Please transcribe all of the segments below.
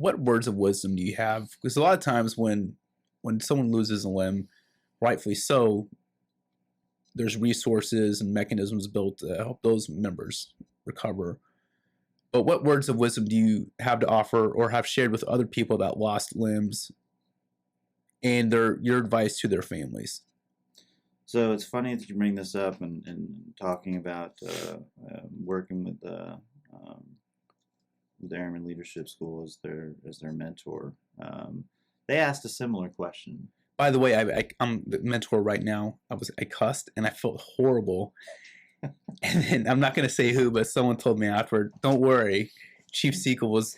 what words of wisdom do you have? Because a lot of times when someone loses a limb, rightfully so, there's resources and mechanisms built to help those members recover. But what words of wisdom do you have to offer or have shared with other people that lost limbs and your advice to their families? So it's funny that you bring this up and talking about working with the Airman Leadership School as their mentor. They asked a similar question. By the way, I'm the mentor right now. I cussed and I felt horrible. And then I'm not going to say who, but someone told me afterward, "Don't worry, Chief Seekell was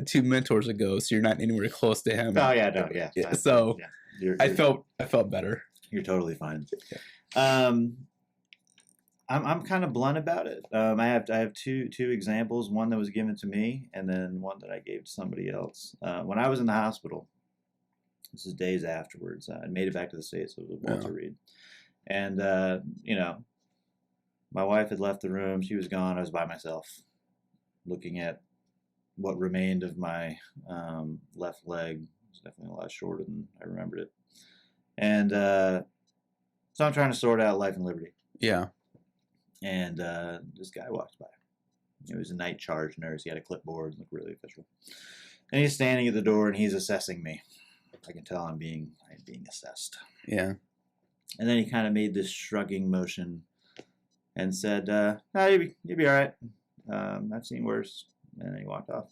2 mentors ago, so you're not anywhere close to him." Oh yeah, no, yeah. So You're, I felt better. You're totally fine. Yeah. I'm kind of blunt about it. I have two examples. One that was given to me, and then one that I gave to somebody else. When I was in the hospital, this is days afterwards. I made it back to the States. It was Walter Reed, and my wife had left the room. She was gone. I was by myself, looking at what remained of my left leg. It was definitely a lot shorter than I remembered it, and so I'm trying to sort out life and liberty. Yeah. And this guy walks by. He was a night charge nurse. He had a clipboard, looked really official. And he's standing at the door and he's assessing me. I can tell I'm being assessed. Yeah. And then he kind of made this shrugging motion and said, "No, you'll be all right. I've seen worse." And then he walked off.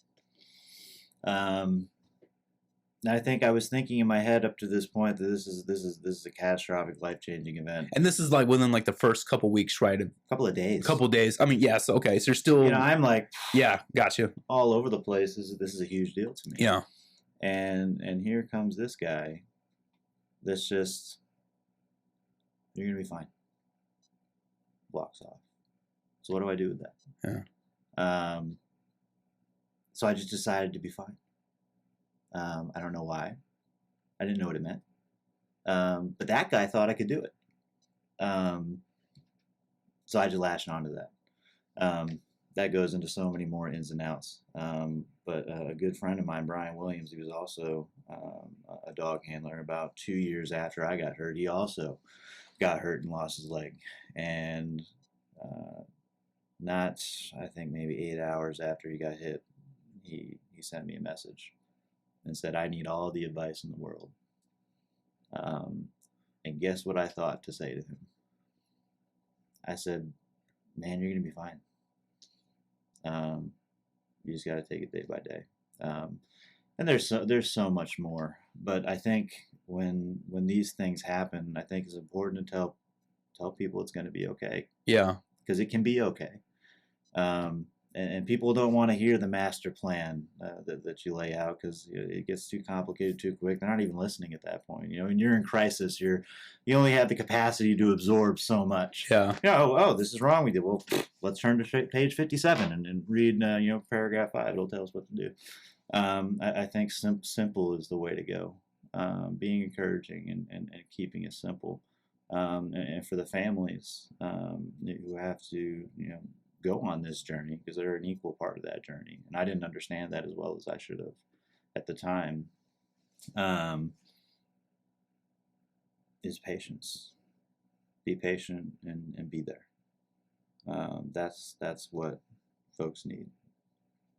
I think I was thinking in my head up to this point that this is a catastrophic, life-changing event. And this is like within like the first couple weeks, right? Couple of days. Couple of days. I mean, yes. Okay. So you're still. I'm like. Yeah. Gotcha. All over the place. This is a huge deal to me. Yeah. And here comes this guy. That's just. You're gonna be fine. Blocks off. So what do I do with that? Yeah. So I just decided to be fine. I don't know why. I didn't know what it meant. But that guy thought I could do it. So I just latched onto that. That goes into so many more ins and outs. But a good friend of mine, Brian Williams, he was also a dog handler. About 2 years after I got hurt, he also got hurt and lost his leg. And not, I think, maybe 8 hours after he got hit, he sent me a message and said, "I need all the advice in the world." And guess what I thought to say to him? I said, "Man, you're going to be fine. You just got to take it day by day." And there's so much more. But I think when these things happen, I think it's important to tell people it's going to be okay. Yeah. Because it can be okay. And people don't want to hear the master plan that you lay out because it gets too complicated too quick. They're not even listening at that point. When you're in crisis, you only have the capacity to absorb so much. Yeah. Oh, this is wrong with you. Well, let's turn to page 57 and read paragraph 5. It'll tell us what to do. I think simple is the way to go. Being encouraging and keeping it simple. And for the families who have to go on this journey, because they're an equal part of that journey, and I didn't understand that as well as I should have at the time, is patience. Be patient and be there. That's what folks need.